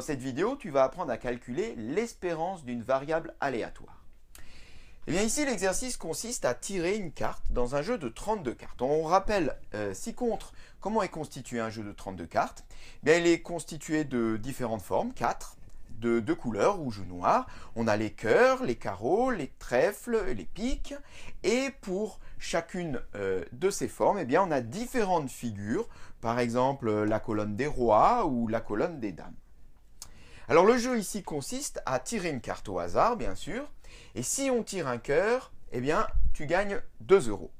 cette vidéo, tu vas apprendre à calculer l'espérance d'une variable aléatoire. Et bien ici, l'exercice consiste à tirer une carte dans un jeu de 32 cartes. On rappelle ci-contre comment est constitué un jeu de 32 cartes. Bien, il est constitué de différentes formes, 4, de deux couleurs, rouge ou noir. On a les cœurs, les carreaux, les trèfles, les piques. Et pour chacune de ces formes, eh bien, on a différentes figures. Par exemple, la colonne des rois ou la colonne des dames. Alors le jeu ici consiste à tirer une carte au hasard, bien sûr. Et si on tire un cœur, eh bien, tu gagnes 2 euros.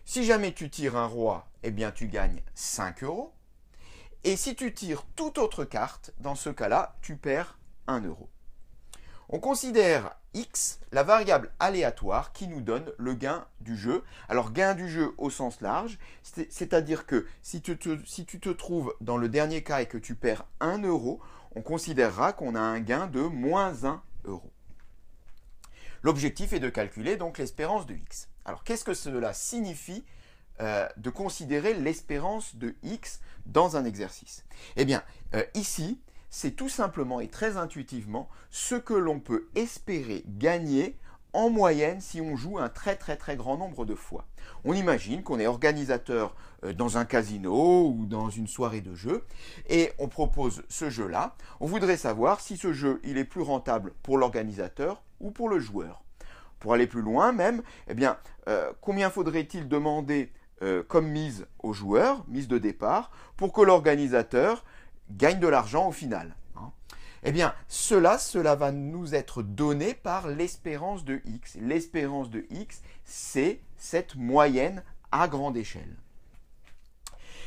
Si jamais tu tires un roi, eh bien, tu gagnes 5 euros. Et si tu tires toute autre carte, dans ce cas-là, tu perds 1 euro. On considère x la variable aléatoire qui nous donne le gain du jeu. Alors gain du jeu au sens large, c'est-à-dire que si tu te trouves dans le dernier cas et que tu perds 1 euro, on considérera qu'on a un gain de moins 1 euro. L'objectif est de calculer donc l'espérance de x. Alors qu'est-ce que cela signifie de considérer l'espérance de x dans un exercice? Eh bien, ici, c'est tout simplement et très intuitivement ce que l'on peut espérer gagner en moyenne si on joue un très grand nombre de fois. On imagine qu'on est organisateur dans un casino ou dans une soirée de jeu et on propose ce jeu-là. On voudrait savoir si ce jeu il est plus rentable pour l'organisateur ou pour le joueur. Pour aller plus loin même, eh bien, combien faudrait-il demander comme mise au joueur, mise de départ, pour que l'organisateur gagne de l'argent au final, hein? Eh bien, cela va nous être donné par l'espérance de x. L'espérance de x, c'est cette moyenne à grande échelle.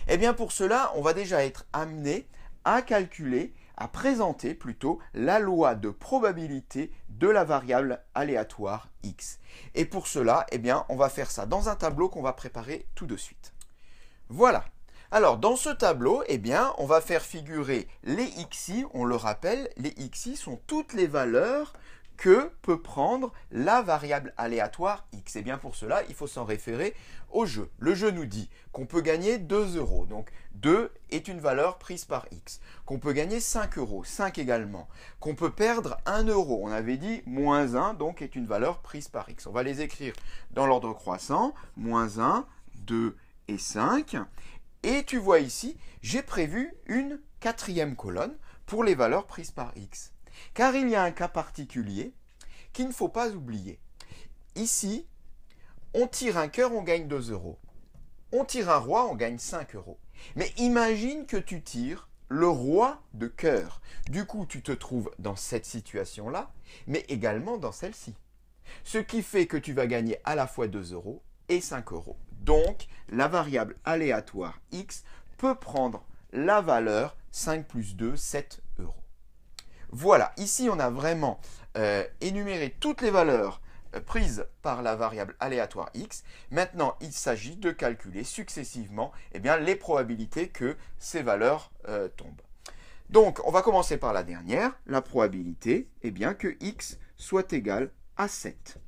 Eh bien, pour cela, on va déjà être amené à calculer, à présenter plutôt la loi de probabilité de la variable aléatoire x. Et pour cela, eh bien, on va faire ça dans un tableau qu'on va préparer tout de suite. Voilà. Alors, dans ce tableau, eh bien, on va faire figurer les xi. On le rappelle, les xi sont toutes les valeurs que peut prendre la variable aléatoire x. Et bien pour cela, il faut s'en référer au jeu. Le jeu nous dit qu'on peut gagner 2 euros. Donc 2 est une valeur prise par x. Qu'on peut gagner 5 euros, 5 également. Qu'on peut perdre 1 euro. On avait dit moins 1, donc est une valeur prise par x. On va les écrire dans l'ordre croissant. Moins 1, 2 et 5. Et tu vois ici, j'ai prévu une quatrième colonne pour les valeurs prises par x. Car il y a un cas particulier qu'il ne faut pas oublier. Ici, on tire un cœur, on gagne 2 euros. On tire un roi, on gagne 5 euros. Mais imagine que tu tires le roi de cœur. Du coup, tu te trouves dans cette situation-là, mais également dans celle-ci. Ce qui fait que tu vas gagner à la fois 2 euros et 5 euros. Donc, la variable aléatoire x peut prendre la valeur 5 plus 2, 7 euros. Voilà, ici on a vraiment énuméré toutes les valeurs prises par la variable aléatoire x. Maintenant, il s'agit de calculer successivement eh bien, les probabilités que ces valeurs tombent. Donc, on va commencer par la dernière, la probabilité eh bien, que x soit égal à 7.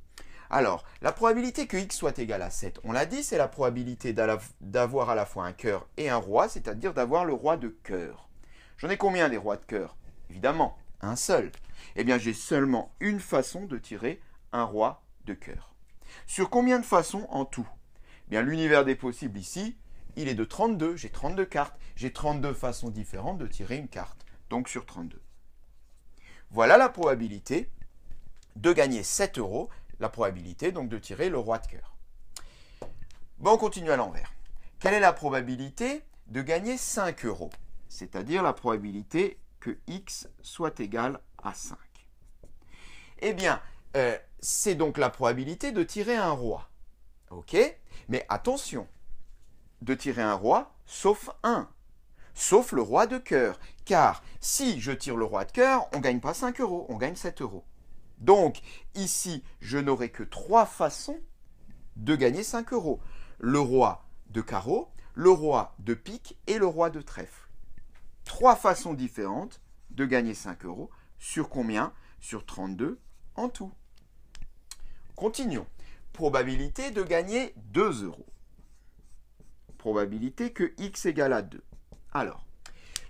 Alors, la probabilité que x soit égal à 7, on l'a dit, c'est la probabilité d'avoir à la fois un cœur et un roi, c'est-à-dire d'avoir le roi de cœur. J'en ai combien des rois de cœur? Évidemment, un seul. Eh bien, j'ai seulement une façon de tirer un roi de cœur. Sur combien de façons en tout? Eh bien, l'univers des possibles ici, il est de 32. J'ai 32 cartes. J'ai 32 façons différentes de tirer une carte. Donc, sur 32. Voilà la probabilité de gagner 7 euros. La probabilité donc de tirer le roi de cœur. Bon, on continue à l'envers. Quelle est la probabilité de gagner 5 euros? C'est-à-dire la probabilité que x soit égal à 5. Eh bien, c'est donc la probabilité de tirer un roi. Ok? Mais attention, de tirer un roi, sauf un. Sauf le roi de cœur. Car si je tire le roi de cœur, on ne gagne pas 5 euros, on gagne 7 euros. Donc, ici, je n'aurai que 3 façons de gagner 5 euros. Le roi de carreau, le roi de pique et le roi de trèfle. 3 façons différentes de gagner 5 euros. Sur combien? Sur 32 en tout. Continuons. Probabilité de gagner 2 euros. Probabilité que x égale à 2. Alors,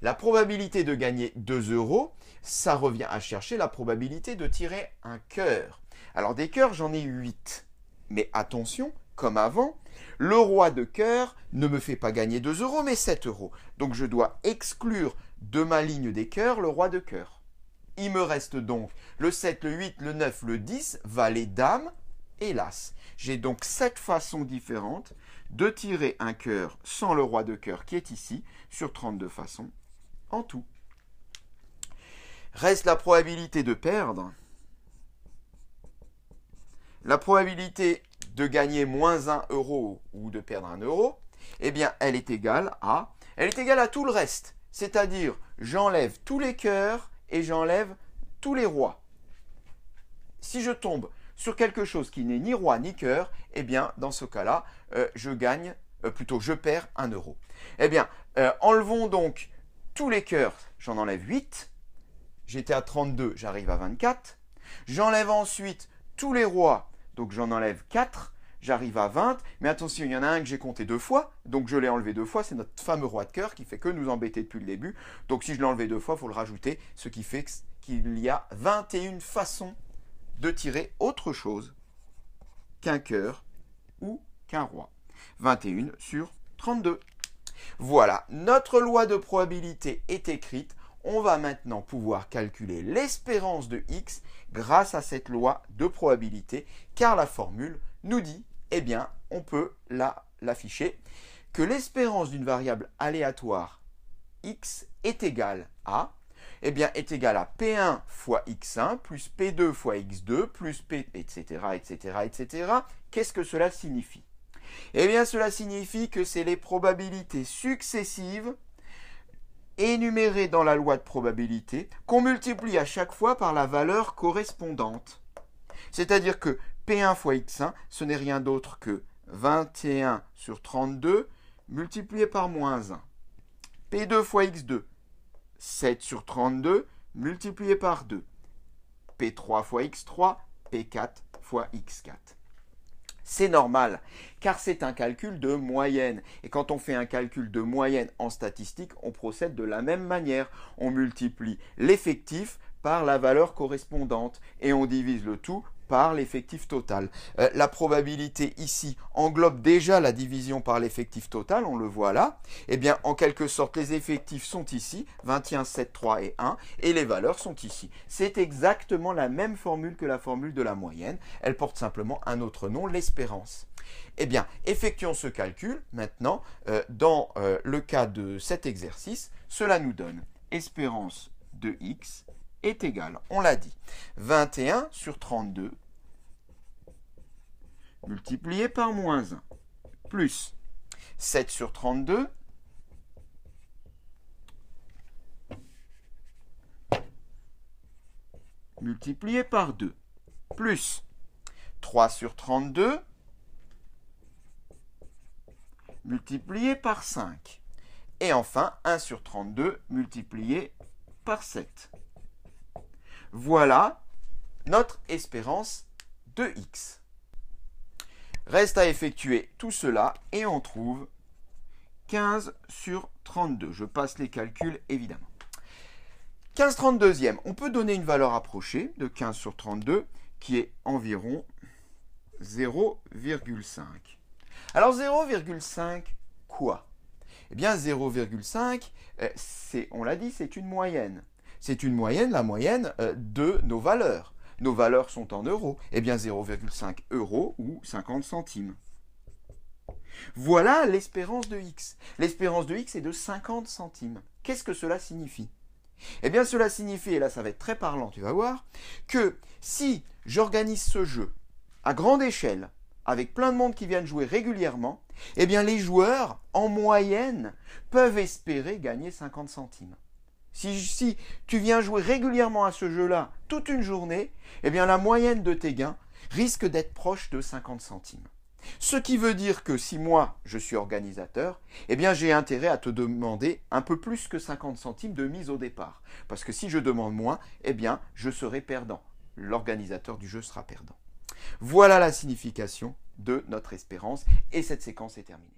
La probabilité de gagner 2 euros, ça revient à chercher la probabilité de tirer un cœur. Alors des cœurs, j'en ai 8. Mais attention, comme avant, le roi de cœur ne me fait pas gagner 2 euros, mais 7 euros. Donc je dois exclure de ma ligne des cœurs le roi de cœur. Il me reste donc le 7, le 8, le 9, le 10, valet, dame et l'as. J'ai donc 7 façons différentes de tirer un cœur sans le roi de cœur qui est ici, sur 32 façons en tout. Reste la probabilité de perdre. La probabilité de gagner moins 1 euro ou de perdre 1 euro, eh bien, elle est égale à tout le reste. C'est-à-dire, j'enlève tous les cœurs et j'enlève tous les rois. Si je tombe sur quelque chose qui n'est ni roi ni cœur, eh bien, dans ce cas-là, je perds 1 euro. Eh bien, enlevons donc tous les cœurs, j'en enlève 8. J'étais à 32, j'arrive à 24. J'enlève ensuite tous les rois, donc j'en enlève 4. J'arrive à 20, mais attention, il y en a un que j'ai compté 2 fois, donc je l'ai enlevé 2 fois, c'est notre fameux roi de cœur qui fait que nous embêter depuis le début. Donc si je l'ai enlevé 2 fois, il faut le rajouter, ce qui fait qu'il y a 21 façons de tirer autre chose qu'un cœur ou qu'un roi. 21 sur 32. Voilà, notre loi de probabilité est écrite. On va maintenant pouvoir calculer l'espérance de x grâce à cette loi de probabilité, car la formule nous dit, eh bien, on peut l'afficher, que l'espérance d'une variable aléatoire x est égale à, est égale à P1 fois x1 plus P2 fois x2 plus P, etc., etc., etc. Qu'est-ce que cela signifie? Eh bien, cela signifie que c'est les probabilités successives énumérées dans la loi de probabilité qu'on multiplie à chaque fois par la valeur correspondante. C'est-à-dire que P1 fois x1, ce n'est rien d'autre que 21 sur 32 multiplié par moins 1. P2 fois x2, 7 sur 32 multiplié par 2. P3 fois x3, P4 fois x4. C'est normal, car c'est un calcul de moyenne. Et quand on fait un calcul de moyenne en statistique, on procède de la même manière. On multiplie l'effectif par la valeur correspondante et on divise le tout par l'effectif total. La probabilité ici englobe déjà la division par l'effectif total, on le voit là. Eh bien, en quelque sorte, les effectifs sont ici, 21, 7, 3 et 1, et les valeurs sont ici. C'est exactement la même formule que la formule de la moyenne. Elle porte simplement un autre nom, l'espérance. Eh bien, effectuons ce calcul maintenant. Dans le cas de cet exercice, cela nous donne espérance de x est égal, on l'a dit, 21 sur 32 multiplié par moins 1 plus 7 sur 32 multiplié par 2 plus 3 sur 32 multiplié par 5 et enfin 1 sur 32 multiplié par 7. Voilà notre espérance de x. Reste à effectuer tout cela et on trouve 15 sur 32. Je passe les calculs évidemment. 15 32e, on peut donner une valeur approchée de 15 sur 32 qui est environ 0,5. Alors 0,5 quoi? Eh bien 0,5, on l'a dit, c'est une moyenne. C'est une moyenne, la moyenne de nos valeurs. Nos valeurs sont en euros. Eh bien 0,5 euros ou 50 centimes. Voilà l'espérance de x. L'espérance de x est de 50 centimes. Qu'est-ce que cela signifie? Eh bien cela signifie, et là ça va être très parlant, tu vas voir, que si j'organise ce jeu à grande échelle, avec plein de monde qui viennent jouer régulièrement, eh bien les joueurs, en moyenne, peuvent espérer gagner 50 centimes. Si tu viens jouer régulièrement à ce jeu-là toute une journée, eh bien la moyenne de tes gains risque d'être proche de 50 centimes. Ce qui veut dire que si moi, je suis organisateur, eh bien j'ai intérêt à te demander un peu plus que 50 centimes de mise au départ. Parce que si je demande moins, eh bien je serai perdant. L'organisateur du jeu sera perdant. Voilà la signification de notre espérance et cette séquence est terminée.